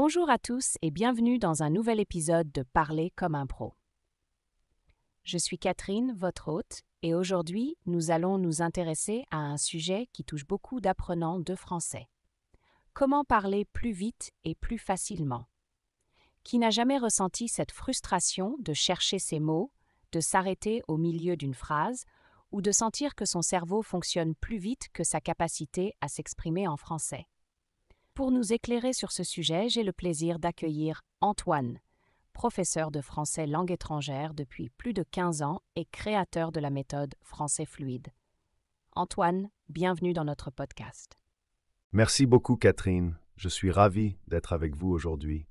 Bonjour à tous et bienvenue dans un nouvel épisode de Parler comme un pro. Je suis Catherine, votre hôte, et aujourd'hui, nous allons nous intéresser à un sujet qui touche beaucoup d'apprenants de français. Comment parler plus vite et plus facilement? Qui n'a jamais ressenti cette frustration de chercher ses mots, de s'arrêter au milieu d'une phrase, ou de sentir que son cerveau fonctionne plus vite que sa capacité à s'exprimer en français? Pour nous éclairer sur ce sujet, j'ai le plaisir d'accueillir Antoine, professeur de français langue étrangère depuis plus de 15 ans et créateur de la méthode Français fluide. Antoine, bienvenue dans notre podcast. Merci beaucoup, Catherine. Je suis ravi d'être avec vous aujourd'hui.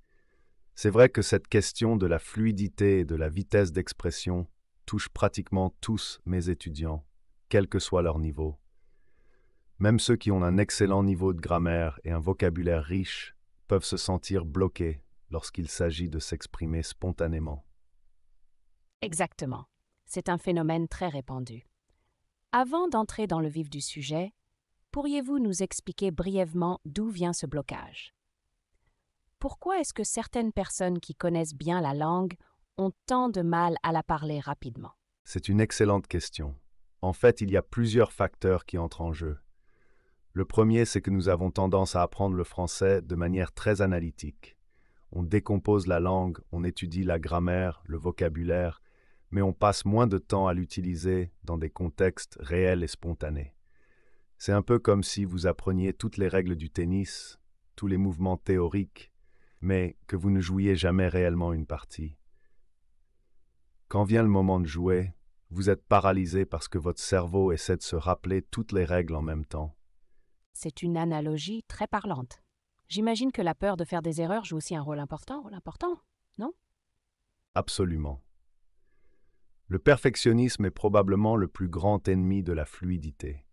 C'est vrai que cette question de la fluidité et de la vitesse d'expression touche pratiquement tous mes étudiants, quel que soit leur niveau. Même ceux qui ont un excellent niveau de grammaire et un vocabulaire riche peuvent se sentir bloqués lorsqu'il s'agit de s'exprimer spontanément. Exactement. C'est un phénomène très répandu. Avant d'entrer dans le vif du sujet, pourriez-vous nous expliquer brièvement d'où vient ce blocage? Pourquoi est-ce que certaines personnes qui connaissent bien la langue ont tant de mal à la parler rapidement? C'est une excellente question. En fait, il y a plusieurs facteurs qui entrent en jeu. Le premier, c'est que nous avons tendance à apprendre le français de manière très analytique. On décompose la langue, on étudie la grammaire, le vocabulaire, mais on passe moins de temps à l'utiliser dans des contextes réels et spontanés. C'est un peu comme si vous appreniez toutes les règles du tennis, tous les mouvements théoriques, mais que vous ne jouiez jamais réellement une partie. Quand vient le moment de jouer, vous êtes paralysé parce que votre cerveau essaie de se rappeler toutes les règles en même temps. C'est une analogie très parlante. J'imagine que la peur de faire des erreurs joue aussi un rôle important, non? Absolument. Le perfectionnisme est probablement le plus grand ennemi de la fluidité.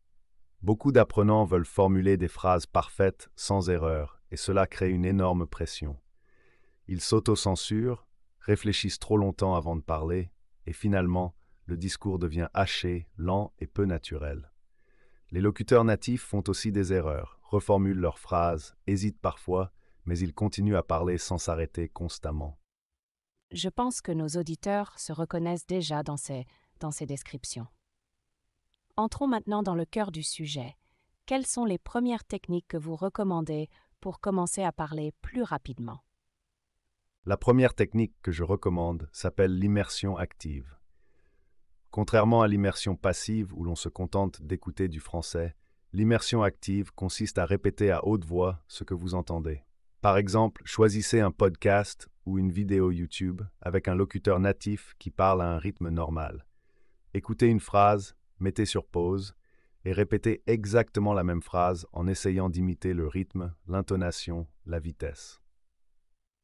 Beaucoup d'apprenants veulent formuler des phrases parfaites sans erreur, et cela crée une énorme pression. Ils s'autocensurent, réfléchissent trop longtemps avant de parler, et finalement, le discours devient haché, lent et peu naturel. Les locuteurs natifs font aussi des erreurs, reformulent leurs phrases, hésitent parfois, mais ils continuent à parler sans s'arrêter constamment. Je pense que nos auditeurs se reconnaissent déjà dans ces descriptions. Entrons maintenant dans le cœur du sujet. Quelles sont les premières techniques que vous recommandez pour commencer à parler plus rapidement? La première technique que je recommande s'appelle l'immersion active. Contrairement à l'immersion passive où l'on se contente d'écouter du français, l'immersion active consiste à répéter à haute voix ce que vous entendez. Par exemple, choisissez un podcast ou une vidéo YouTube avec un locuteur natif qui parle à un rythme normal. Écoutez une phrase, mettez sur pause et répétez exactement la même phrase en essayant d'imiter le rythme, l'intonation, la vitesse.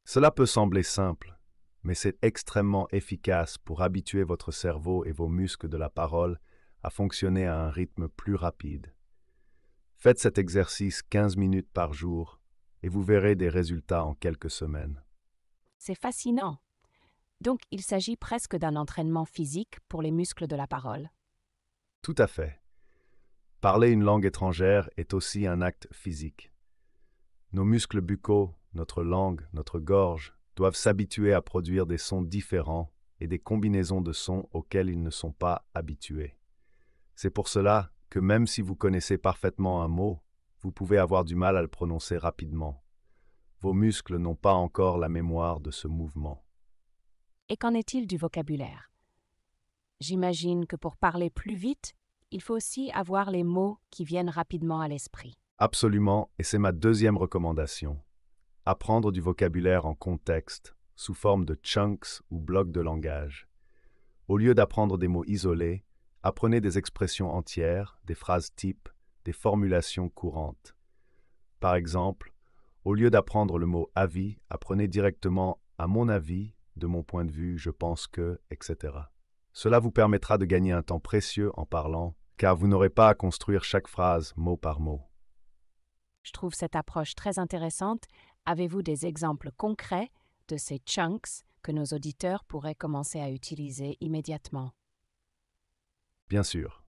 Cela peut sembler simple, mais c'est extrêmement efficace pour habituer votre cerveau et vos muscles de la parole à fonctionner à un rythme plus rapide. Faites cet exercice 15 minutes par jour et vous verrez des résultats en quelques semaines. C'est fascinant. Donc, il s'agit presque d'un entraînement physique pour les muscles de la parole. Tout à fait. Parler une langue étrangère est aussi un acte physique. Nos muscles buccaux, notre langue, notre gorge doivent s'habituer à produire des sons différents et des combinaisons de sons auxquels ils ne sont pas habitués. C'est pour cela que même si vous connaissez parfaitement un mot, vous pouvez avoir du mal à le prononcer rapidement. Vos muscles n'ont pas encore la mémoire de ce mouvement. Et qu'en est-il du vocabulaire? J'imagine que pour parler plus vite, il faut aussi avoir les mots qui viennent rapidement à l'esprit. Absolument, et c'est ma deuxième recommandation. Apprendre du vocabulaire en contexte, sous forme de chunks ou blocs de langage. Au lieu d'apprendre des mots isolés, apprenez des expressions entières, des phrases types, des formulations courantes. Par exemple, au lieu d'apprendre le mot avis, apprenez directement à mon avis, de mon point de vue, je pense que, etc. Cela vous permettra de gagner un temps précieux en parlant, car vous n'aurez pas à construire chaque phrase mot par mot. Je trouve cette approche très intéressante. Avez-vous des exemples concrets de ces chunks que nos auditeurs pourraient commencer à utiliser immédiatement? Bien sûr.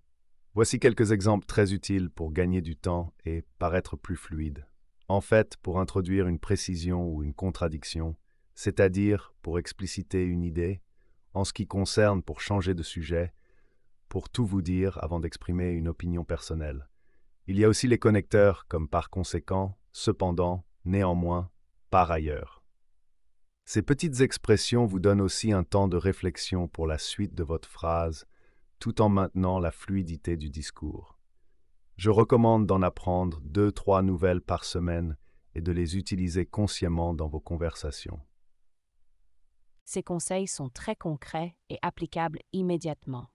Voici quelques exemples très utiles pour gagner du temps et paraître plus fluide. En fait, pour introduire une précision ou une contradiction, c'est-à-dire pour expliciter une idée, en ce qui concerne pour changer de sujet, pour tout vous dire avant d'exprimer une opinion personnelle. Il y a aussi les connecteurs comme par conséquent, cependant, néanmoins, par ailleurs. Ces petites expressions vous donnent aussi un temps de réflexion pour la suite de votre phrase, tout en maintenant la fluidité du discours. Je recommande d'en apprendre 2-3 nouvelles par semaine et de les utiliser consciemment dans vos conversations. Ces conseils sont très concrets et applicables immédiatement.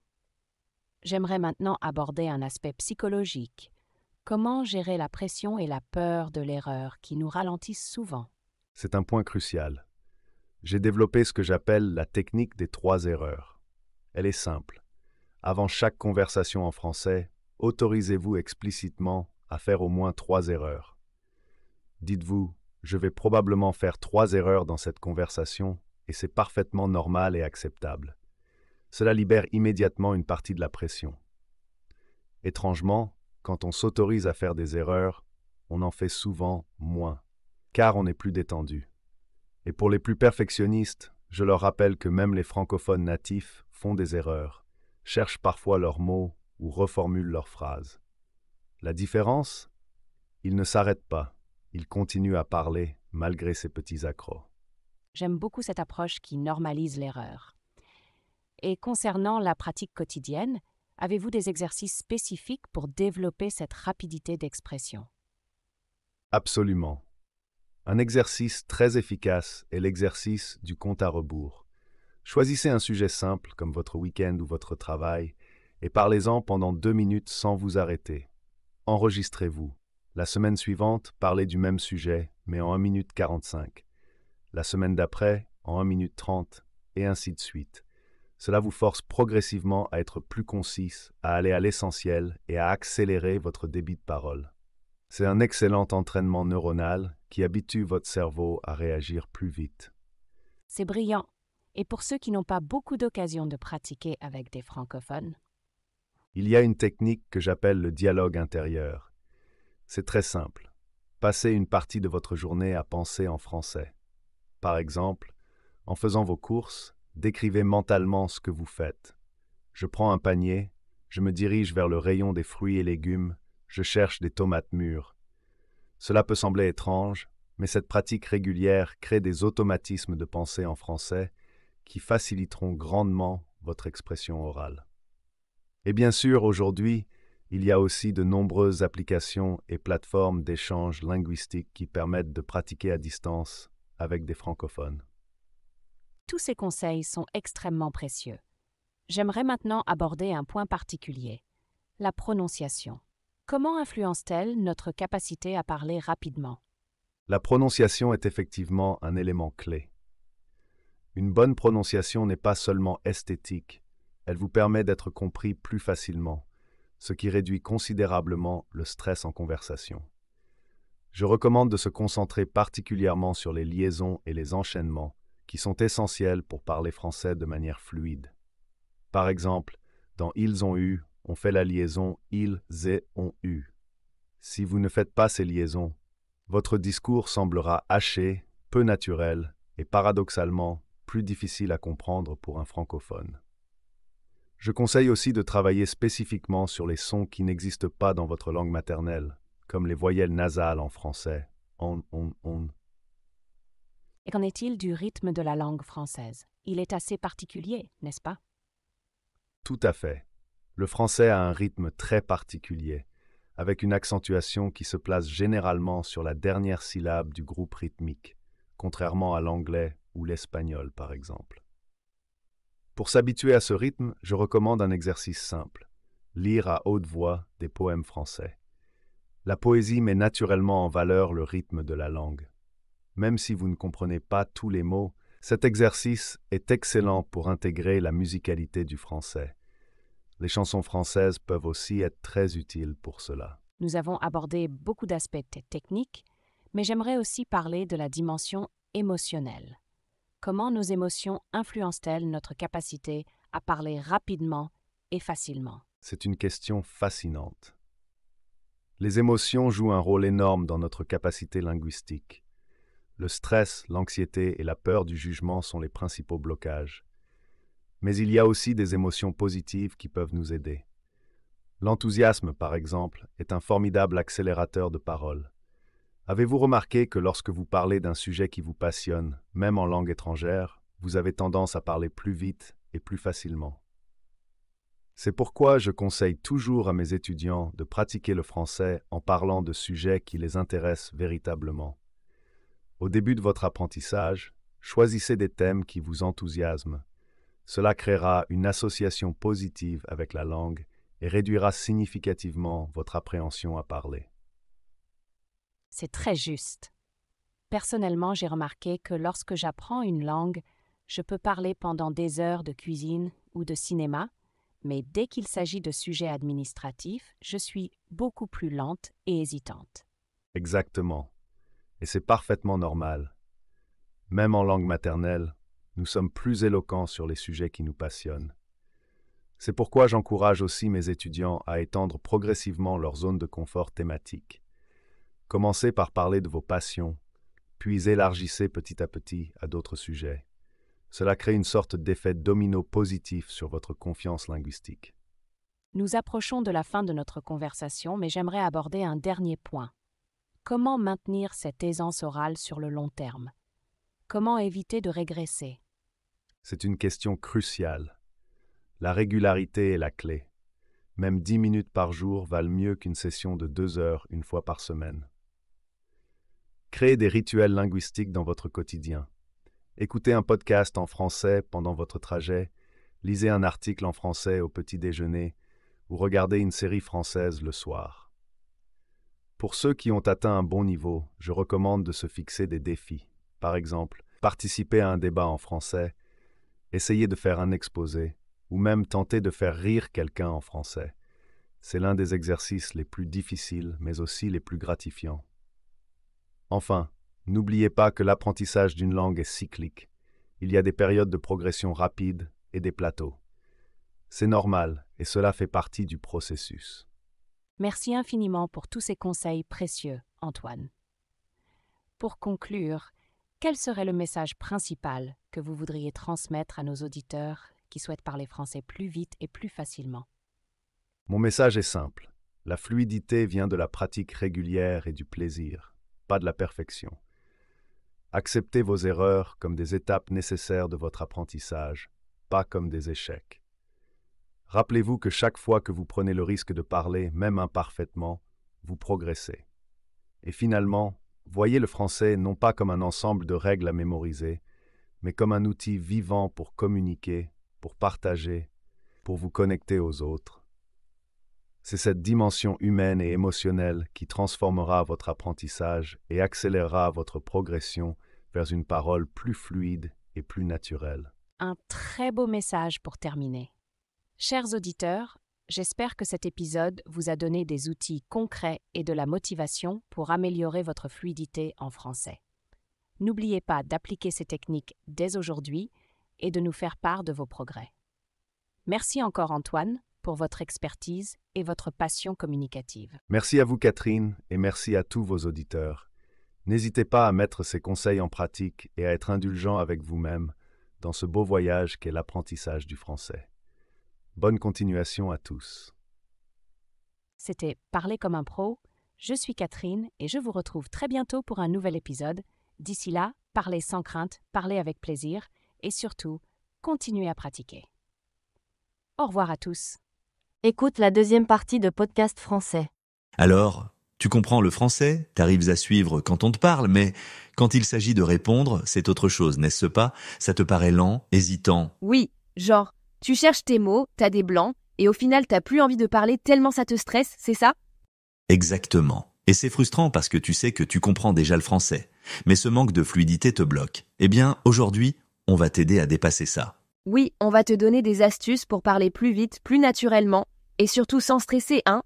J'aimerais maintenant aborder un aspect psychologique. Comment gérer la pression et la peur de l'erreur qui nous ralentissent souvent? C'est un point crucial. J'ai développé ce que j'appelle la technique des 3 erreurs. Elle est simple. Avant chaque conversation en français, autorisez-vous explicitement à faire au moins 3 erreurs. Dites-vous, je vais probablement faire 3 erreurs dans cette conversation et c'est parfaitement normal et acceptable. Cela libère immédiatement une partie de la pression. Étrangement, quand on s'autorise à faire des erreurs, on en fait souvent moins, car on est plus détendu. Et pour les plus perfectionnistes, je leur rappelle que même les francophones natifs font des erreurs, cherchent parfois leurs mots ou reformulent leurs phrases. La différence? Ils ne s'arrêtent pas, ils continuent à parler malgré ces petits accros. J'aime beaucoup cette approche qui normalise l'erreur. Et concernant la pratique quotidienne, avez-vous des exercices spécifiques pour développer cette rapidité d'expression? Absolument. Un exercice très efficace est l'exercice du compte à rebours. Choisissez un sujet simple comme votre week-end ou votre travail et parlez-en pendant 2 minutes sans vous arrêter. Enregistrez-vous. La semaine suivante, parlez du même sujet, mais en 1 minute 45. La semaine d'après, en 1 minute 30, et ainsi de suite. Cela vous force progressivement à être plus concis, à aller à l'essentiel et à accélérer votre débit de parole. C'est un excellent entraînement neuronal qui habitue votre cerveau à réagir plus vite. C'est brillant. Et pour ceux qui n'ont pas beaucoup d'occasions de pratiquer avec des francophones? Il y a une technique que j'appelle le dialogue intérieur. C'est très simple. Passez une partie de votre journée à penser en français. Par exemple, en faisant vos courses, décrivez mentalement ce que vous faites. Je prends un panier, je me dirige vers le rayon des fruits et légumes, je cherche des tomates mûres. Cela peut sembler étrange, mais cette pratique régulière crée des automatismes de pensée en français qui faciliteront grandement votre expression orale. Et bien sûr, aujourd'hui, il y a aussi de nombreuses applications et plateformes d'échange linguistique qui permettent de pratiquer à distance avec des francophones. Tous ces conseils sont extrêmement précieux. J'aimerais maintenant aborder un point particulier, la prononciation. Comment influence-t-elle notre capacité à parler rapidement? La prononciation est effectivement un élément clé. Une bonne prononciation n'est pas seulement esthétique, elle vous permet d'être compris plus facilement, ce qui réduit considérablement le stress en conversation. Je recommande de se concentrer particulièrement sur les liaisons et les enchaînements, qui sont essentiels pour parler français de manière fluide. Par exemple, dans ils ont eu, on fait la liaison ils et ont eu. Si vous ne faites pas ces liaisons, votre discours semblera haché, peu naturel et paradoxalement plus difficile à comprendre pour un francophone. Je conseille aussi de travailler spécifiquement sur les sons qui n'existent pas dans votre langue maternelle, comme les voyelles nasales en français, on. Et qu'en est-il du rythme de la langue française? Il est assez particulier, n'est-ce pas? Tout à fait. Le français a un rythme très particulier, avec une accentuation qui se place généralement sur la dernière syllabe du groupe rythmique, contrairement à l'anglais ou l'espagnol par exemple. Pour s'habituer à ce rythme, je recommande un exercice simple, lire à haute voix des poèmes français. La poésie met naturellement en valeur le rythme de la langue. Même si vous ne comprenez pas tous les mots, cet exercice est excellent pour intégrer la musicalité du français. Les chansons françaises peuvent aussi être très utiles pour cela. Nous avons abordé beaucoup d'aspects techniques, mais j'aimerais aussi parler de la dimension émotionnelle. Comment nos émotions influencent-elles notre capacité à parler rapidement et facilement? C'est une question fascinante. Les émotions jouent un rôle énorme dans notre capacité linguistique. Le stress, l'anxiété et la peur du jugement sont les principaux blocages. Mais il y a aussi des émotions positives qui peuvent nous aider. L'enthousiasme, par exemple, est un formidable accélérateur de parole. Avez-vous remarqué que lorsque vous parlez d'un sujet qui vous passionne, même en langue étrangère, vous avez tendance à parler plus vite et plus facilement? C'est pourquoi je conseille toujours à mes étudiants de pratiquer le français en parlant de sujets qui les intéressent véritablement. Au début de votre apprentissage, choisissez des thèmes qui vous enthousiasment. Cela créera une association positive avec la langue et réduira significativement votre appréhension à parler. C'est très juste. Personnellement, j'ai remarqué que lorsque j'apprends une langue, je peux parler pendant des heures de cuisine ou de cinéma, mais dès qu'il s'agit de sujets administratifs, je suis beaucoup plus lente et hésitante. Exactement. Et c'est parfaitement normal. Même en langue maternelle, nous sommes plus éloquents sur les sujets qui nous passionnent. C'est pourquoi j'encourage aussi mes étudiants à étendre progressivement leur zone de confort thématique. Commencez par parler de vos passions, puis élargissez petit à petit à d'autres sujets. Cela crée une sorte d'effet domino positif sur votre confiance linguistique. Nous approchons de la fin de notre conversation, mais j'aimerais aborder un dernier point. Comment maintenir cette aisance orale sur le long terme? Comment éviter de régresser? C'est une question cruciale. La régularité est la clé. Même 10 minutes par jour valent mieux qu'une session de 2 heures une fois par semaine. Créez des rituels linguistiques dans votre quotidien. Écoutez un podcast en français pendant votre trajet, lisez un article en français au petit déjeuner ou regardez une série française le soir. Pour ceux qui ont atteint un bon niveau, je recommande de se fixer des défis. Par exemple, participer à un débat en français, essayer de faire un exposé ou même tenter de faire rire quelqu'un en français. C'est l'un des exercices les plus difficiles mais aussi les plus gratifiants. Enfin, n'oubliez pas que l'apprentissage d'une langue est cyclique. Il y a des périodes de progression rapide et des plateaux. C'est normal et cela fait partie du processus. Merci infiniment pour tous ces conseils précieux, Antoine. Pour conclure, quel serait le message principal que vous voudriez transmettre à nos auditeurs qui souhaitent parler français plus vite et plus facilement? Mon message est simple. La fluidité vient de la pratique régulière et du plaisir, pas de la perfection. Acceptez vos erreurs comme des étapes nécessaires de votre apprentissage, pas comme des échecs. Rappelez-vous que chaque fois que vous prenez le risque de parler, même imparfaitement, vous progressez. Et finalement, voyez le français non pas comme un ensemble de règles à mémoriser, mais comme un outil vivant pour communiquer, pour partager, pour vous connecter aux autres. C'est cette dimension humaine et émotionnelle qui transformera votre apprentissage et accélérera votre progression vers une parole plus fluide et plus naturelle. Un très beau message pour terminer. Chers auditeurs, j'espère que cet épisode vous a donné des outils concrets et de la motivation pour améliorer votre fluidité en français. N'oubliez pas d'appliquer ces techniques dès aujourd'hui et de nous faire part de vos progrès. Merci encore Antoine pour votre expertise et votre passion communicative. Merci à vous Catherine et merci à tous vos auditeurs. N'hésitez pas à mettre ces conseils en pratique et à être indulgent avec vous-même dans ce beau voyage qu'est l'apprentissage du français. Bonne continuation à tous. C'était Parler comme un pro. Je suis Catherine et je vous retrouve très bientôt pour un nouvel épisode. D'ici là, parlez sans crainte, parlez avec plaisir et surtout, continuez à pratiquer. Au revoir à tous. Écoute la deuxième partie de Podcast Français. Alors, tu comprends le français, t'arrives à suivre quand on te parle, mais quand il s'agit de répondre, c'est autre chose, n'est-ce pas? Ça te paraît lent, hésitant. Oui, genre, tu cherches tes mots, t'as des blancs, et au final t'as plus envie de parler tellement ça te stresse, c'est ça? Exactement. Et c'est frustrant parce que tu sais que tu comprends déjà le français, mais ce manque de fluidité te bloque. Eh bien, aujourd'hui, on va t'aider à dépasser ça. Oui, on va te donner des astuces pour parler plus vite, plus naturellement, et surtout sans stresser, hein?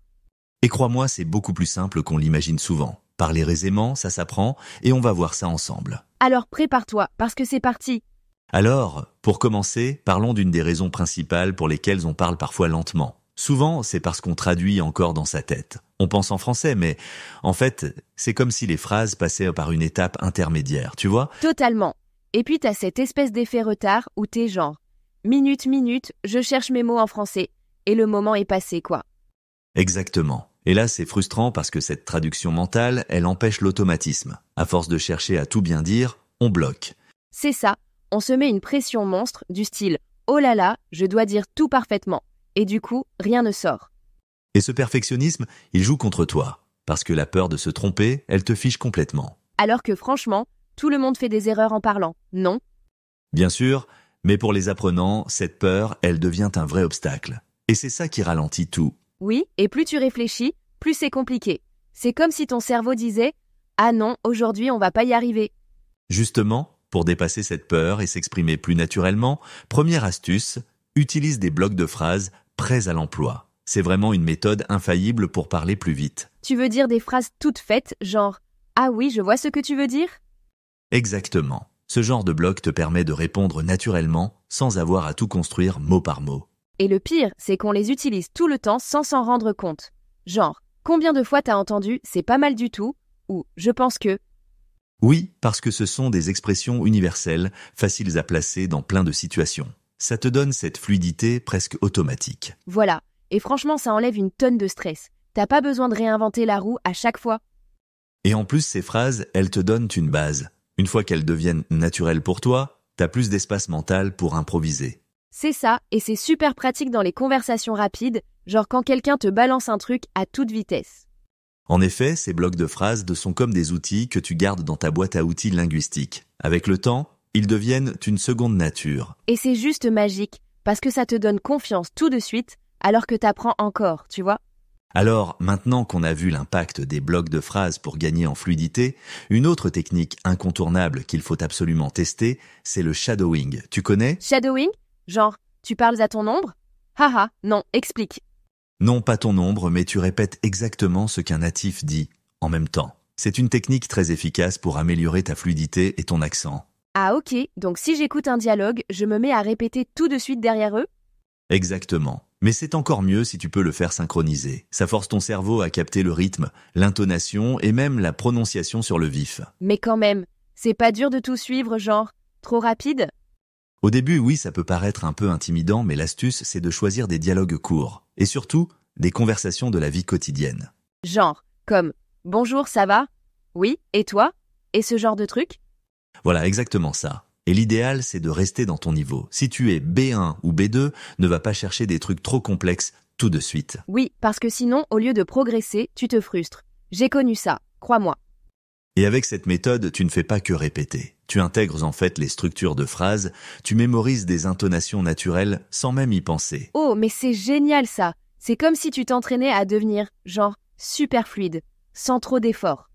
Et crois-moi, c'est beaucoup plus simple qu'on l'imagine souvent. Parler aisément, ça s'apprend, et on va voir ça ensemble. Alors prépare-toi, parce que c'est parti. Alors, pour commencer, parlons d'une des raisons principales pour lesquelles on parle parfois lentement. Souvent, c'est parce qu'on traduit encore dans sa tête. On pense en français, mais en fait, c'est comme si les phrases passaient par une étape intermédiaire, tu vois? Totalement. Et puis t'as cette espèce d'effet retard où t'es genre « minute, je cherche mes mots en français » et le moment est passé, quoi. Exactement. Et là, c'est frustrant parce que cette traduction mentale, elle empêche l'automatisme. À force de chercher à tout bien dire, on bloque. C'est ça, on se met une pression monstre du style « oh là là, je dois dire tout parfaitement » et du coup, rien ne sort. Et ce perfectionnisme, il joue contre toi. Parce que la peur de se tromper, elle te fiche complètement. Alors que franchement, tout le monde fait des erreurs en parlant, non? Bien sûr, mais pour les apprenants, cette peur, elle devient un vrai obstacle. Et c'est ça qui ralentit tout. Oui, et plus tu réfléchis, plus c'est compliqué. C'est comme si ton cerveau disait « ah non, aujourd'hui on va pas y arriver ». Justement, pour dépasser cette peur et s'exprimer plus naturellement, première astuce, utilise des blocs de phrases prêts à l'emploi. C'est vraiment une méthode infaillible pour parler plus vite. Tu veux dire des phrases toutes faites, genre « ah oui, je vois ce que tu veux dire ». Exactement. Ce genre de bloc te permet de répondre naturellement sans avoir à tout construire mot par mot. Et le pire, c'est qu'on les utilise tout le temps sans s'en rendre compte. Genre, combien de fois t'as entendu « c'est pas mal du tout » ou « je pense que ». Oui, parce que ce sont des expressions universelles, faciles à placer dans plein de situations. Ça te donne cette fluidité presque automatique. Voilà, et franchement ça enlève une tonne de stress. T'as pas besoin de réinventer la roue à chaque fois. Et en plus, ces phrases, elles te donnent une base. Une fois qu'elles deviennent naturelles pour toi, t'as plus d'espace mental pour improviser. C'est ça, et c'est super pratique dans les conversations rapides, genre quand quelqu'un te balance un truc à toute vitesse. En effet, ces blocs de phrases sont comme des outils que tu gardes dans ta boîte à outils linguistique. Avec le temps, ils deviennent une seconde nature. Et c'est juste magique, parce que ça te donne confiance tout de suite, alors que t'apprends encore, tu vois. Alors, maintenant qu'on a vu l'impact des blocs de phrases pour gagner en fluidité, une autre technique incontournable qu'il faut absolument tester, c'est le shadowing. Tu connais? Shadowing? Genre, tu parles à ton ombre? Haha, non, explique. Non, pas ton ombre, mais tu répètes exactement ce qu'un natif dit, en même temps. C'est une technique très efficace pour améliorer ta fluidité et ton accent. Ah ok, donc si j'écoute un dialogue, je me mets à répéter tout de suite derrière eux? Exactement. Mais c'est encore mieux si tu peux le faire synchroniser. Ça force ton cerveau à capter le rythme, l'intonation et même la prononciation sur le vif. Mais quand même, c'est pas dur de tout suivre, genre, trop rapide? Au début, oui, ça peut paraître un peu intimidant, mais l'astuce, c'est de choisir des dialogues courts. Et surtout, des conversations de la vie quotidienne. Genre, comme « Bonjour, ça va? Oui, et toi? » Et ce genre de truc? Voilà, exactement ça. Et l'idéal, c'est de rester dans ton niveau. Si tu es B1 ou B2, ne va pas chercher des trucs trop complexes tout de suite. Oui, parce que sinon, au lieu de progresser, tu te frustres. J'ai connu ça, crois-moi. Et avec cette méthode, tu ne fais pas que répéter. Tu intègres en fait les structures de phrases, tu mémorises des intonations naturelles sans même y penser. Oh, mais c'est génial ça! C'est comme si tu t'entraînais à devenir, genre, super fluide, sans trop d'efforts.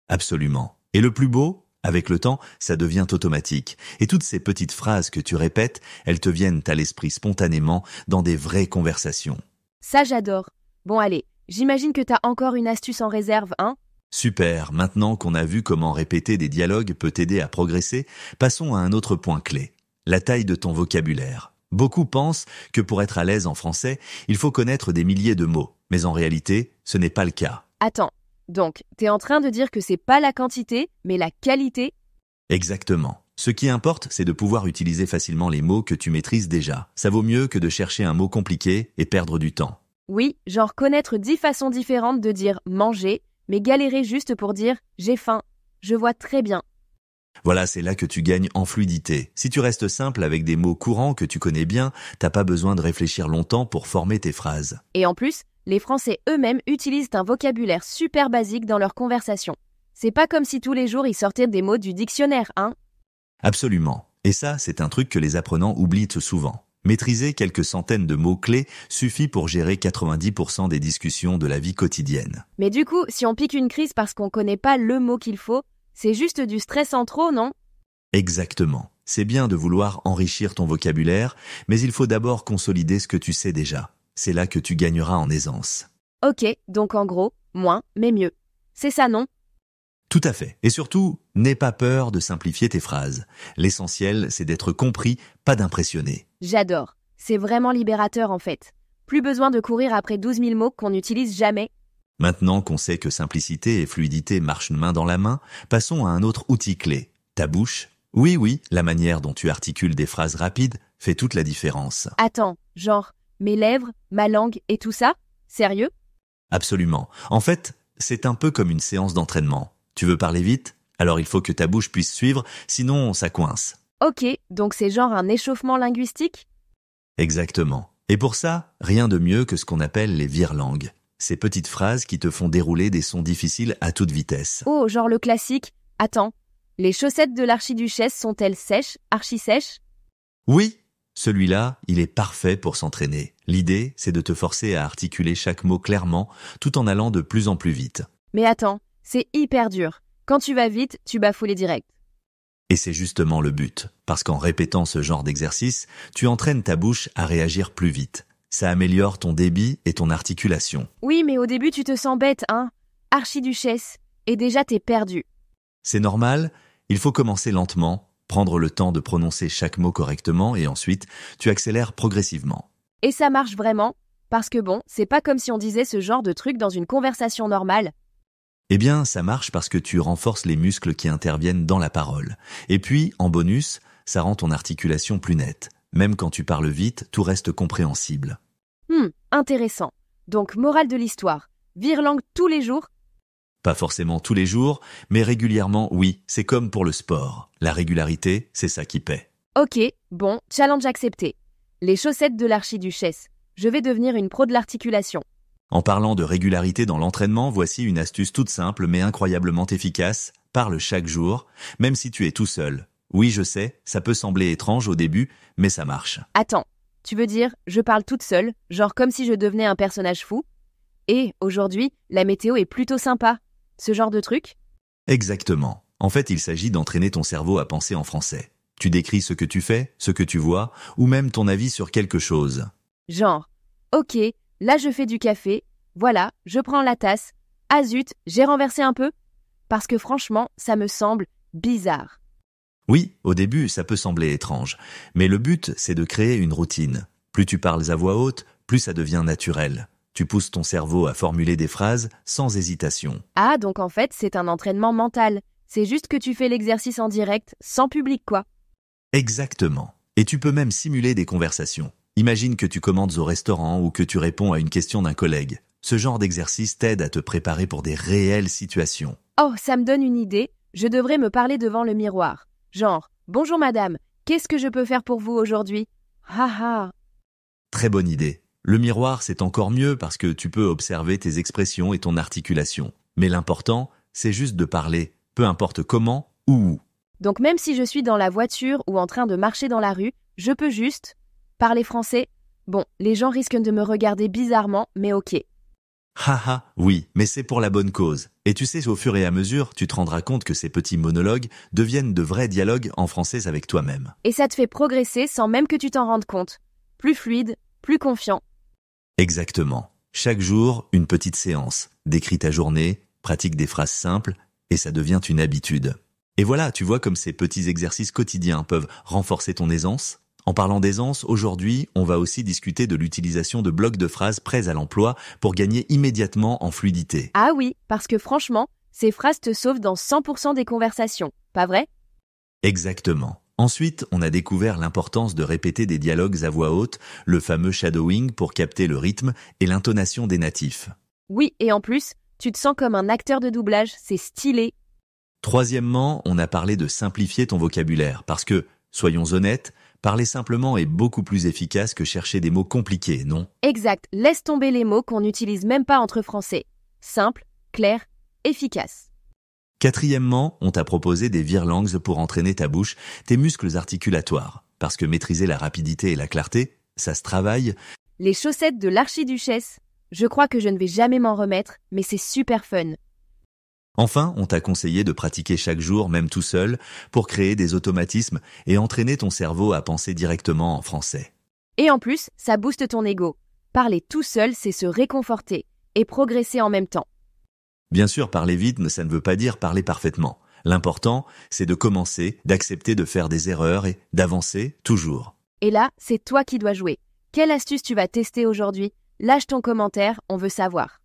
Absolument. Et le plus beau, avec le temps, ça devient automatique. Et toutes ces petites phrases que tu répètes, elles te viennent à l'esprit spontanément dans des vraies conversations. Ça, j'adore. Bon, allez, j'imagine que t'as encore une astuce en réserve, hein? Super, maintenant qu'on a vu comment répéter des dialogues peut t'aider à progresser, passons à un autre point clé, la taille de ton vocabulaire. Beaucoup pensent que pour être à l'aise en français, il faut connaître des milliers de mots, mais en réalité, ce n'est pas le cas. Attends, donc, t'es en train de dire que c'est pas la quantité, mais la qualité? Exactement. Ce qui importe, c'est de pouvoir utiliser facilement les mots que tu maîtrises déjà. Ça vaut mieux que de chercher un mot compliqué et perdre du temps. Oui, genre connaître 10 façons différentes de dire « manger », mais galérer juste pour dire « j'ai faim ». Je vois très bien. Voilà, c'est là que tu gagnes en fluidité. Si tu restes simple avec des mots courants que tu connais bien, t'as pas besoin de réfléchir longtemps pour former tes phrases. Et en plus, les Français eux-mêmes utilisent un vocabulaire super basique dans leur conversation. C'est pas comme si tous les jours ils sortaient des mots du dictionnaire, hein? Absolument. Et ça, c'est un truc que les apprenants oublient souvent. Maîtriser quelques centaines de mots-clés suffit pour gérer 90% des discussions de la vie quotidienne. Mais du coup, si on pique une crise parce qu'on connaît pas le mot qu'il faut, c'est juste du stress en trop, non? Exactement. C'est bien de vouloir enrichir ton vocabulaire, mais il faut d'abord consolider ce que tu sais déjà. C'est là que tu gagneras en aisance. Ok, donc en gros, moins, mais mieux. C'est ça, non? Tout à fait. Et surtout, n'aie pas peur de simplifier tes phrases. L'essentiel, c'est d'être compris, pas d'impressionner. J'adore. C'est vraiment libérateur en fait. Plus besoin de courir après 12 000 mots qu'on n'utilise jamais. Maintenant qu'on sait que simplicité et fluidité marchent main dans la main, passons à un autre outil clé, ta bouche. Oui, la manière dont tu articules des phrases rapides fait toute la différence. Attends, genre, mes lèvres, ma langue et tout ça? Sérieux? Absolument. En fait, c'est un peu comme une séance d'entraînement. Tu veux parler vite? Alors il faut que ta bouche puisse suivre, sinon ça coince. Ok, donc c'est genre un échauffement linguistique? Exactement. Et pour ça, rien de mieux que ce qu'on appelle les vire-langues. Ces petites phrases qui te font dérouler des sons difficiles à toute vitesse. Oh, genre le classique. Attends, les chaussettes de l'archiduchesse sont-elles sèches, archi-sèches? Oui, celui-là, il est parfait pour s'entraîner. L'idée, c'est de te forcer à articuler chaque mot clairement, tout en allant de plus en plus vite. Mais attends, c'est hyper dur. Quand tu vas vite, tu bafoues les directs. Et c'est justement le but, parce qu'en répétant ce genre d'exercice, tu entraînes ta bouche à réagir plus vite. Ça améliore ton débit et ton articulation. Oui, mais au début tu te sens bête, hein? Archiduchesse. Et déjà t'es perdu. C'est normal, il faut commencer lentement, prendre le temps de prononcer chaque mot correctement et ensuite, tu accélères progressivement. Et ça marche vraiment? Parce que bon, c'est pas comme si on disait ce genre de truc dans une conversation normale. Eh bien, ça marche parce que tu renforces les muscles qui interviennent dans la parole. Et puis, en bonus, ça rend ton articulation plus nette. Même quand tu parles vite, tout reste compréhensible. Intéressant. Donc, morale de l'histoire. Vire-langue tous les jours? Pas forcément tous les jours, mais régulièrement, oui, c'est comme pour le sport. La régularité, c'est ça qui paie. Ok, bon, challenge accepté. Les chaussettes de l'archiduchesse. Je vais devenir une pro de l'articulation. En parlant de régularité dans l'entraînement, voici une astuce toute simple mais incroyablement efficace. Parle chaque jour, même si tu es tout seul. Oui, je sais, ça peut sembler étrange au début, mais ça marche. Attends, tu veux dire, je parle toute seule, genre comme si je devenais un personnage fou? Et, aujourd'hui, la météo est plutôt sympa. Ce genre de truc? Exactement. En fait, il s'agit d'entraîner ton cerveau à penser en français. Tu décris ce que tu fais, ce que tu vois, ou même ton avis sur quelque chose. Genre, ok, là je fais du café, voilà, je prends la tasse. Ah zut, j'ai renversé un peu? Parce que franchement, ça me semble bizarre. Oui, au début, ça peut sembler étrange, mais le but, c'est de créer une routine. Plus tu parles à voix haute, plus ça devient naturel. Tu pousses ton cerveau à formuler des phrases sans hésitation. Ah, donc en fait, c'est un entraînement mental. C'est juste que tu fais l'exercice en direct, sans public quoi. Exactement. Et tu peux même simuler des conversations. Imagine que tu commandes au restaurant ou que tu réponds à une question d'un collègue. Ce genre d'exercice t'aide à te préparer pour des réelles situations. Oh, ça me donne une idée. Je devrais me parler devant le miroir. Genre, bonjour madame, qu'est-ce que je peux faire pour vous aujourd'hui? Haha. Très bonne idée. Le miroir, c'est encore mieux parce que tu peux observer tes expressions et ton articulation. Mais l'important, c'est juste de parler, peu importe comment ou où. Donc même si je suis dans la voiture ou en train de marcher dans la rue, je peux juste parler français. Bon, les gens risquent de me regarder bizarrement, mais ok. Haha, oui, mais c'est pour la bonne cause. Et tu sais, au fur et à mesure, tu te rendras compte que ces petits monologues deviennent de vrais dialogues en français avec toi-même. Et ça te fait progresser sans même que tu t'en rendes compte. Plus fluide, plus confiant. Exactement. Chaque jour, une petite séance. Décris ta journée, pratique des phrases simples, et ça devient une habitude. Et voilà, tu vois comme ces petits exercices quotidiens peuvent renforcer ton aisance. En parlant d'aisance, aujourd'hui, on va aussi discuter de l'utilisation de blocs de phrases prêts à l'emploi pour gagner immédiatement en fluidité. Ah oui, parce que franchement, ces phrases te sauvent dans 100% des conversations, pas vrai? Exactement. Ensuite, on a découvert l'importance de répéter des dialogues à voix haute, le fameux shadowing pour capter le rythme et l'intonation des natifs. Oui, et en plus, tu te sens comme un acteur de doublage, c'est stylé. Troisièmement, on a parlé de simplifier ton vocabulaire parce que, soyons honnêtes, parler simplement est beaucoup plus efficace que chercher des mots compliqués, non? Exact, laisse tomber les mots qu'on n'utilise même pas entre français. Simple, clair, efficace. Quatrièmement, on t'a proposé des vire-langues pour entraîner ta bouche, tes muscles articulatoires. Parce que maîtriser la rapidité et la clarté, ça se travaille. Les chaussettes de l'archiduchesse. Je crois que je ne vais jamais m'en remettre, mais c'est super fun. Enfin, on t'a conseillé de pratiquer chaque jour, même tout seul, pour créer des automatismes et entraîner ton cerveau à penser directement en français. Et en plus, ça booste ton ego. Parler tout seul, c'est se réconforter et progresser en même temps. Bien sûr, parler vite, ça ne veut pas dire parler parfaitement. L'important, c'est de commencer, d'accepter de faire des erreurs et d'avancer toujours. Et là, c'est toi qui dois jouer. Quelle astuce tu vas tester aujourd'hui? Lâche ton commentaire, on veut savoir.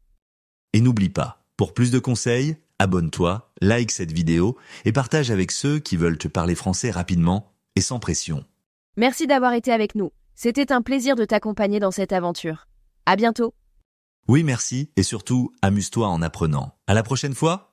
Et n'oublie pas, pour plus de conseils, abonne-toi, like cette vidéo et partage avec ceux qui veulent te parler français rapidement et sans pression. Merci d'avoir été avec nous. C'était un plaisir de t'accompagner dans cette aventure. À bientôt. Oui, merci et surtout, amuse-toi en apprenant. À la prochaine fois!